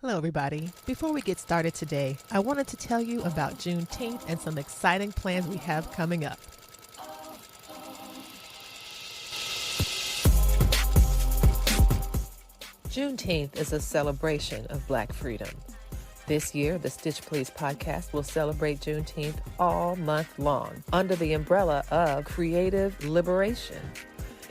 Hello, everybody. Before we get started today, I wanted to tell you about Juneteenth and some exciting plans we have coming up. Juneteenth is a celebration of Black freedom. This year, the Stitch Please podcast will celebrate Juneteenth all month long under the umbrella of creative liberation.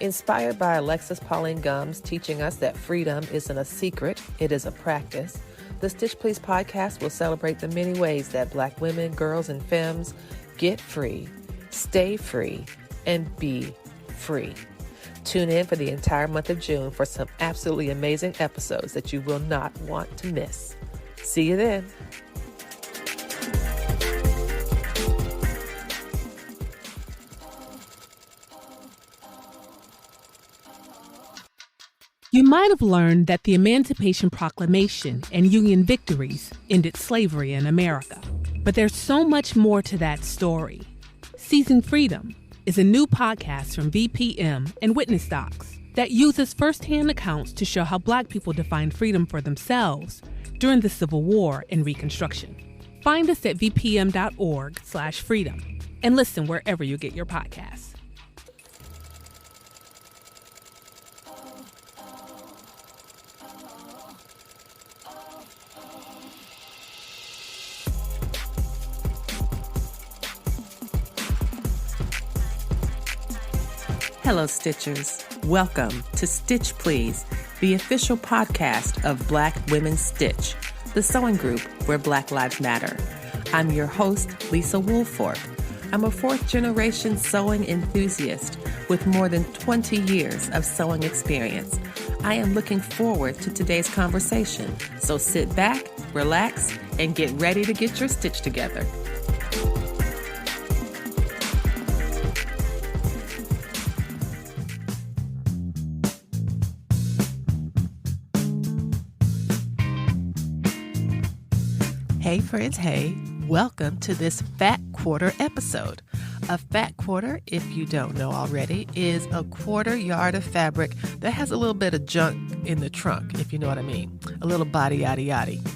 Inspired by Alexis Pauline Gumbs teaching us that freedom isn't a secret, it is a practice, the Stitch Please podcast will celebrate the many ways that Black women, girls, and femmes get free, stay free, and be free. Tune in for the entire month of June for some absolutely amazing episodes that you will not want to miss. See you then. You might have learned that the Emancipation Proclamation and Union victories ended slavery in America. But there's so much more to that story. Seizing Freedom is a new podcast from VPM and Witness Docs that uses firsthand accounts to show how Black people defined freedom for themselves during the Civil War and Reconstruction. Find us at vpm.org/freedom and listen wherever you get your podcasts. Hello, Stitchers. Welcome to Stitch Please, the official podcast of Black Women Stitch, the sewing group where Black Lives Matter. I'm your host, Lisa Woolfork. I'm a fourth-generation sewing enthusiast with more than 20 years of sewing experience. I am looking forward to today's conversation, so sit back, relax, and get ready to get your stitch together. Hey friends, hey, welcome to this Fat Quarter episode. A fat quarter, if you don't know already, is a quarter yard of fabric that has a little bit of junk in the trunk, if you know what I mean. A little body yaddy yaddy.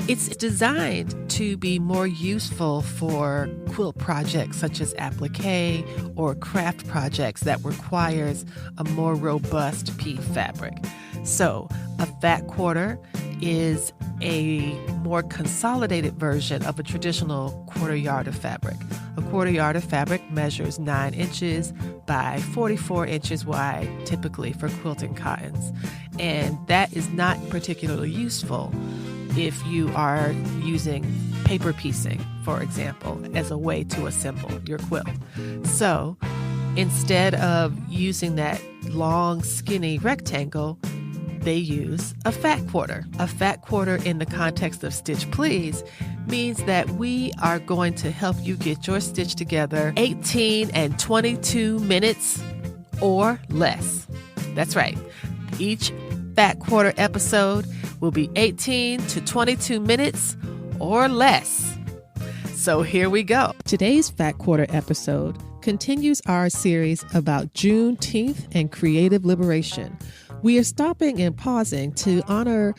It's designed to be more useful for quilt projects such as applique or craft projects that requires a more robust pea fabric. So a fat quarter is a more consolidated version of a traditional quarter yard of fabric. A quarter yard of fabric measures 9 inches by 44 inches wide, typically for quilting cottons. And that is not particularly useful if you are using paper piecing, for example, as a way to assemble your quilt. So instead of using that long, skinny rectangle, they use a fat quarter. A fat quarter in the context of Stitch Please means that we are going to help you get your stitch together 18 and 22 minutes or less. That's right. Each fat quarter episode will be 18 to 22 minutes or less. So here we go. Today's Fat Quarter episode continues our series about Juneteenth and creative liberation. We are stopping and pausing to honor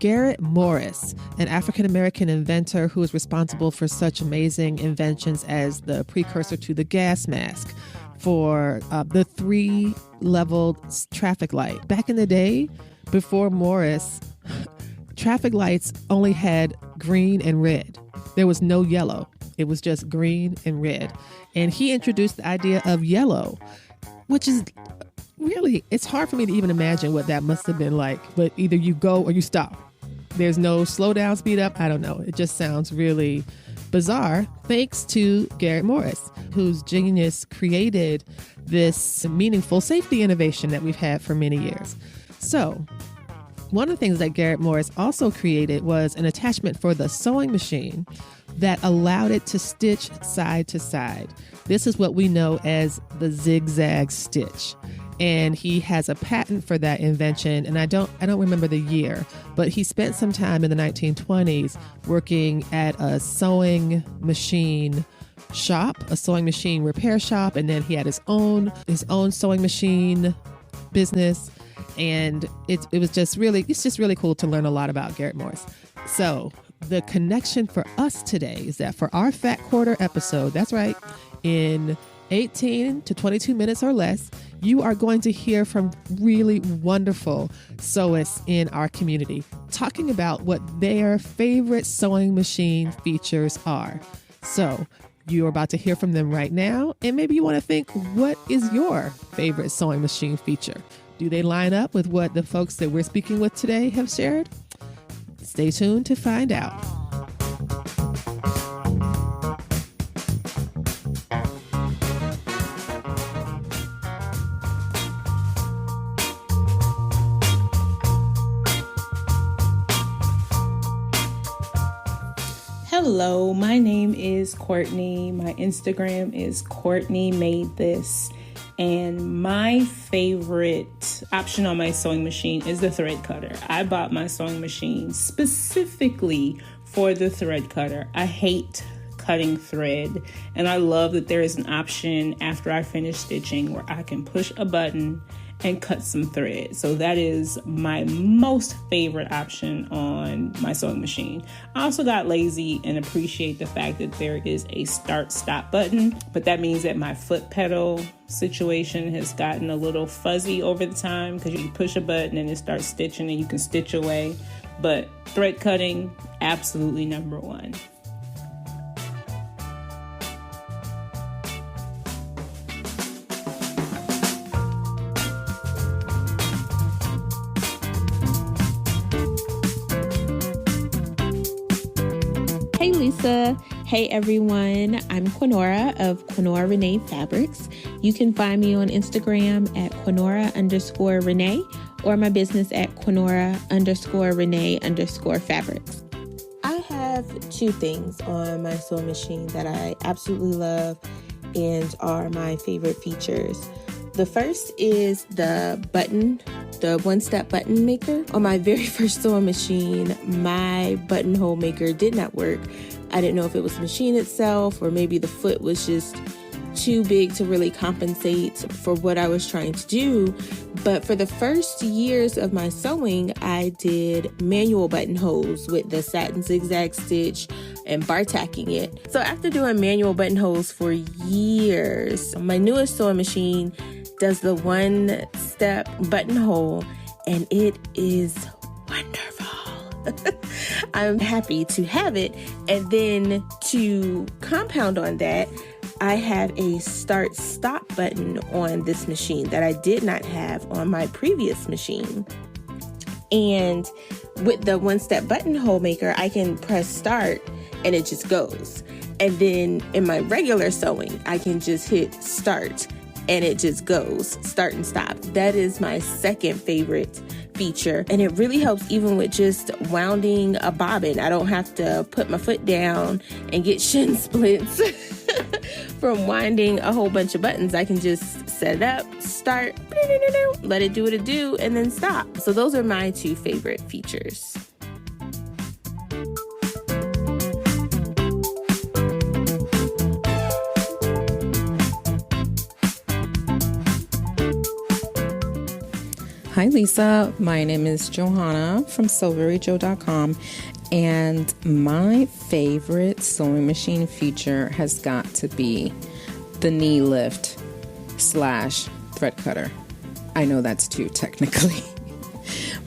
Garrett Morris, an African-American inventor who is responsible for such amazing inventions as the precursor to the gas mask, for the 3-leveled traffic light. Back in the day, before Morris, traffic lights only had green and red. There was no yellow. It was just green and red. And he introduced the idea of yellow, which is really, it's hard for me to even imagine what that must have been like. But either you go or you stop. There's no slow down, speed up. I don't know. It just sounds really bizarre. Thanks to Garrett Morris, whose genius created this meaningful safety innovation that we've had for many years. So one of the things that Garrett Morris also created was an attachment for the sewing machine that allowed it to stitch side to side. This is what we know as the zigzag stitch. And he has a patent for that invention, and I don't remember the year, but he spent some time in the 1920s working at a sewing machine shop, a sewing machine repair shop, and then he had his own sewing machine business. And it's just really cool to learn a lot about Garrett Morris. So the connection for us today is that for our Fat Quarter episode, that's right, in 18 to 22 minutes or less, you are going to hear from really wonderful sewists in our community talking about what their favorite sewing machine features are. So you're about to hear from them right now, and maybe you want to think, what is your favorite sewing machine feature? Do they line up with what the folks that we're speaking with today have shared? Stay tuned to find out. Hello, my name is Courtney. My Instagram is Courtney Made This. And my favorite option on my sewing machine is the thread cutter. I bought my sewing machine specifically for the thread cutter. I hate cutting thread, and I love that there is an option after I finish stitching where I can push a button and cut some thread. So that is my most favorite option on my sewing machine. I also got lazy and appreciate the fact that there is a start-stop button, but that means that my foot pedal situation has gotten a little fuzzy over the time because you push a button and it starts stitching and you can stitch away. But thread cutting, absolutely number one. Hey Lisa, hey everyone, I'm Quinora of Quinora Renee Fabrics. You can find me on Instagram at Quinora_Renee or my business at Quinora_Renee_Fabrics. I have two things on my sewing machine that I absolutely love and are my favorite features. The first is the one-step button maker. On my very first sewing machine, my buttonhole maker did not work. I didn't know if it was the machine itself or maybe the foot was just too big to really compensate for what I was trying to do. But for the first years of my sewing, I did manual buttonholes with the satin zigzag stitch and bar tacking it. So after doing manual buttonholes for years, my newest sewing machine does the one-step buttonhole, and it is wonderful. I'm happy to have it. And then to compound on that, I have a start-stop button on this machine that I did not have on my previous machine. And with the one-step buttonhole maker, I can press start and it just goes. And then in my regular sewing, I can just hit start and it just goes, start and stop. That is my second favorite feature. And it really helps even with just wounding a bobbin. I don't have to put my foot down and get shin splints from winding a whole bunch of buttons. I can just set it up, start, let it do what it do, and then stop. So those are my two favorite features. Hi Lisa, my name is Johanna from SilveryJoe.com, and my favorite sewing machine feature has got to be the knee lift / thread cutter. I know that's too technically.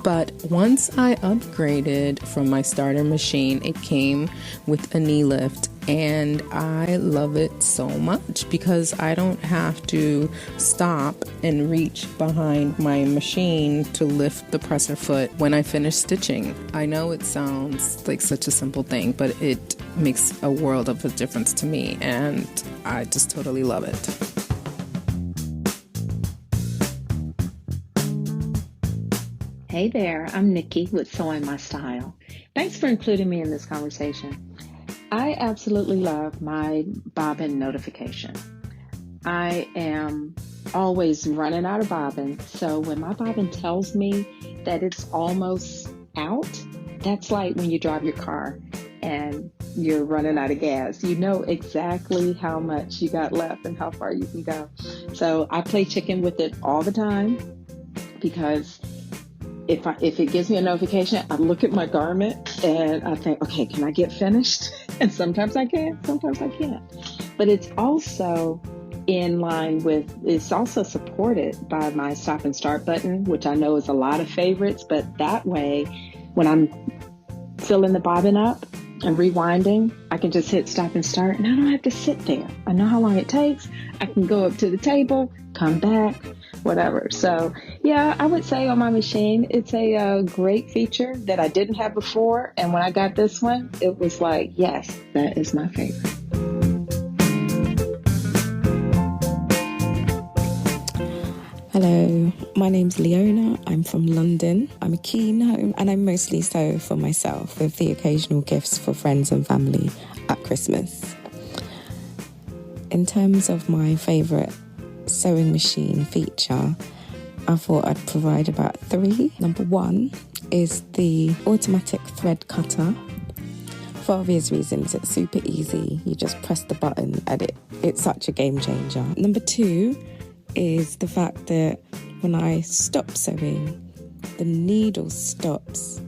But once I upgraded from my starter machine, it came with a knee lift, and I love it so much because I don't have to stop and reach behind my machine to lift the presser foot when I finish stitching. I know it sounds like such a simple thing, but it makes a world of a difference to me, and I just totally love it. Hey there, I'm Nikki with Sewing My Style. Thanks for including me in this conversation. I absolutely love my bobbin notification. I am always running out of bobbin, so when my bobbin tells me that it's almost out, that's like when you drive your car and you're running out of gas. You know exactly how much you got left and how far you can go. So I play chicken with it all the time because if it gives me a notification, I look at my garment and I think, okay, can I get finished? And sometimes I can, sometimes I can't. But it's also it's also supported by my stop and start button, which I know is a lot of favorites. But that way, when I'm filling the bobbin up and rewinding, I can just hit stop and start and I don't have to sit there. I know how long it takes. I can go up to the table, come back, whatever. So yeah, I would say on my machine, it's a great feature that I didn't have before. And when I got this one, it was like, yes, that is my favorite. Hello, my name's Leona. I'm from London. I'm a keen home and I mostly sew for myself with the occasional gifts for friends and family at Christmas. In terms of my favourite sewing machine feature, I thought I'd provide about 3. Number 1 is the automatic thread cutter. For obvious reasons, it's super easy. You just press the button and it's such a game changer. Number 2 is the fact that when I stop sewing, the needle stops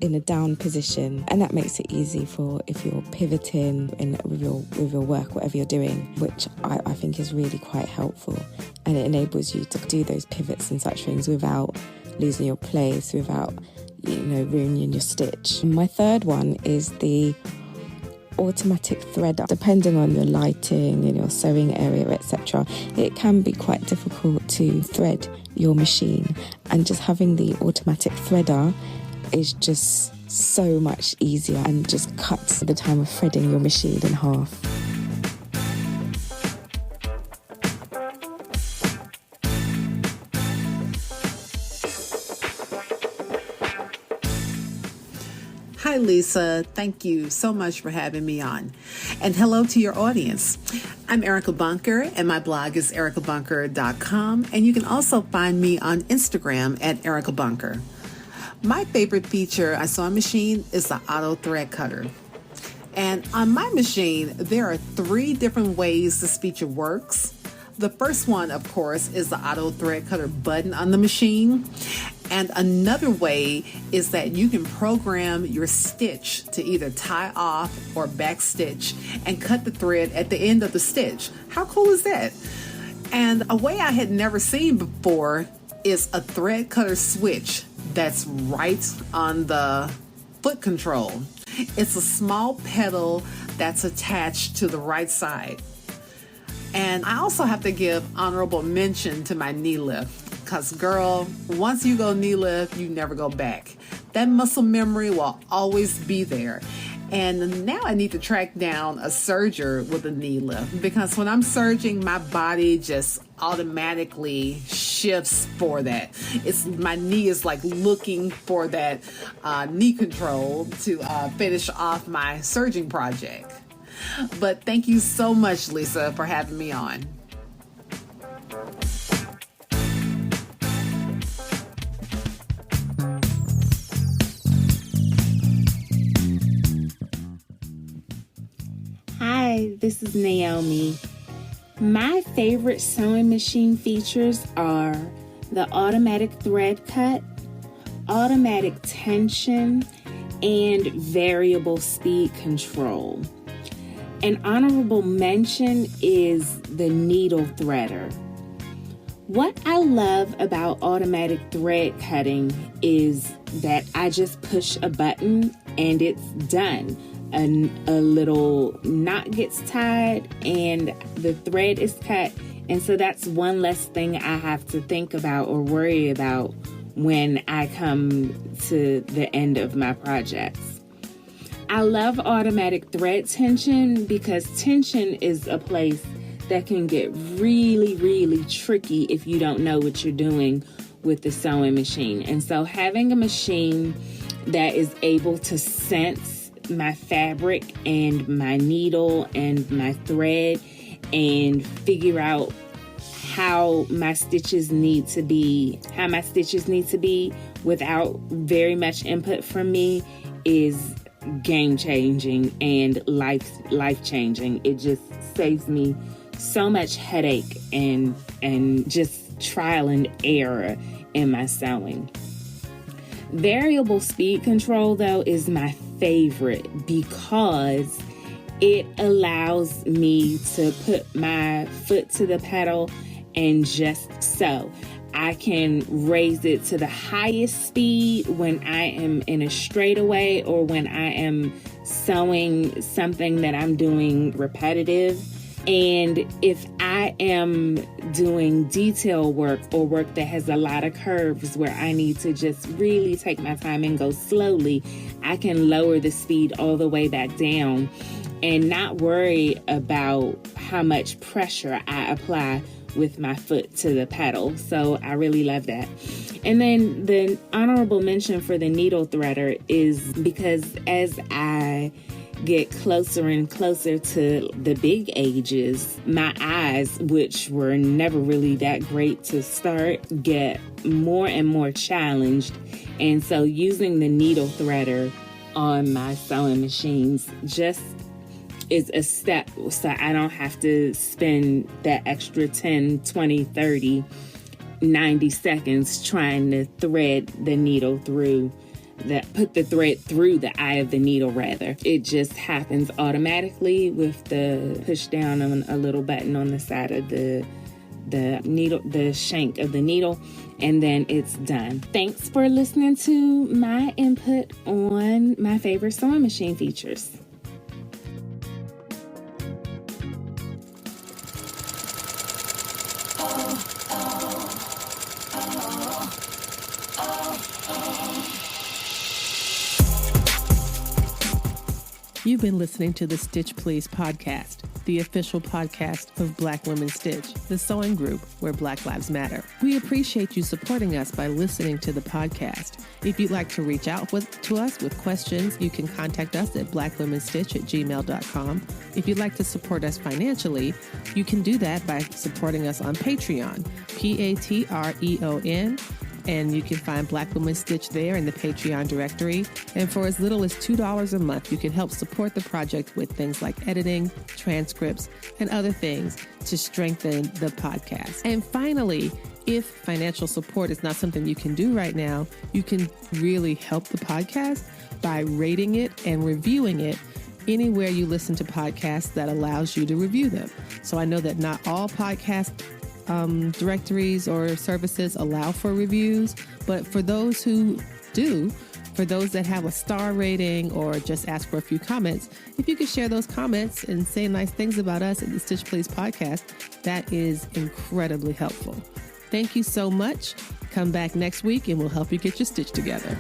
in a down position, and that makes it easy for if you're pivoting with your work, whatever you're doing, which I think is really quite helpful, and it enables you to do those pivots and such things without losing your place, without ruining your stitch. My third one is the automatic threader. Depending on your lighting and your sewing area, etc., it can be quite difficult to thread your machine, and just having the automatic threader is just so much easier and just cuts the time of threading your machine in half. Hi, Lisa. Thank you so much for having me on. And hello to your audience. I'm Erica Bunker, and my blog is ericabunker.com. And you can also find me on Instagram at Erica Bunker. My favorite feature on sewing machine is the auto thread cutter. And on my machine, there are 3 different ways this feature works. The first one, of course, is the auto thread cutter button on the machine. And another way is that you can program your stitch to either tie off or back stitch and cut the thread at the end of the stitch. How cool is that? And a way I had never seen before is a thread cutter switch that's right on the foot control. It's a small pedal that's attached to the right side. And I also have to give honorable mention to my knee lift. Because, girl, once you go knee lift, you never go back. That muscle memory will always be there. And now I need to track down a serger with a knee lift. Because when I'm serging, my body just automatically shifts for that. My knee is like looking for that knee control to finish off my serging project. But thank you so much, Lisa, for having me on. Hi, this is Naomi. My favorite sewing machine features are the automatic thread cut, automatic tension, and variable speed control. An honorable mention is the needle threader. What I love about automatic thread cutting is that I just push a button and it's done. A little knot gets tied and the thread is cut, and so that's one less thing I have to think about or worry about when I come to the end of my projects. I love automatic thread tension because tension is a place that can get really, really tricky if you don't know what you're doing with the sewing machine. And so having a machine that is able to sense my fabric and my needle and my thread and figure out how my stitches need to be without very much input from me is game changing and life changing. It just saves me so much headache and just trial and error in my sewing. Variable speed control, though, is my favorite because it allows me to put my foot to the pedal and just sew. I can raise it to the highest speed when I am in a straightaway or when I am sewing something that I'm doing repetitive. And if I am doing detail work or work that has a lot of curves where I need to just really take my time and go slowly, I can lower the speed all the way back down and not worry about how much pressure I apply with my foot to the pedal. So I really love that. And then the honorable mention for the needle threader is because as I get closer and closer to the big ages, my eyes, which were never really that great to start, get more and more challenged. And so using the needle threader on my sewing machines just is a step, so I don't have to spend that extra 10, 20, 30, 90 seconds trying to thread the needle through put the thread through the eye of the needle rather. It just happens automatically with the push down on a little button on the side of the needle, the shank of the needle, and then it's done. Thanks for listening to my input on my favorite sewing machine features. You've been listening to the Stitch Please podcast, the official podcast of Black Women Stitch, the sewing group where Black Lives Matter. We appreciate you supporting us by listening to the podcast. If you'd like to reach out to us with questions, you can contact us at blackwomenstitch@gmail.com. If you'd like to support us financially, you can do that by supporting us on Patreon, Patreon. And you can find Black Women Stitch there in the Patreon directory. And for as little as $2 a month, you can help support the project with things like editing, transcripts, and other things to strengthen the podcast. And finally, if financial support is not something you can do right now, you can really help the podcast by rating it and reviewing it anywhere you listen to podcasts that allows you to review them. So I know that not all podcast directories or services allow for reviews, but for those who do, for those that have a star rating or just ask for a few comments, if you could share those comments and say nice things about us at the Stitch Please podcast, that is incredibly helpful. Thank you so much. Come back next week and we'll help you get your stitch together.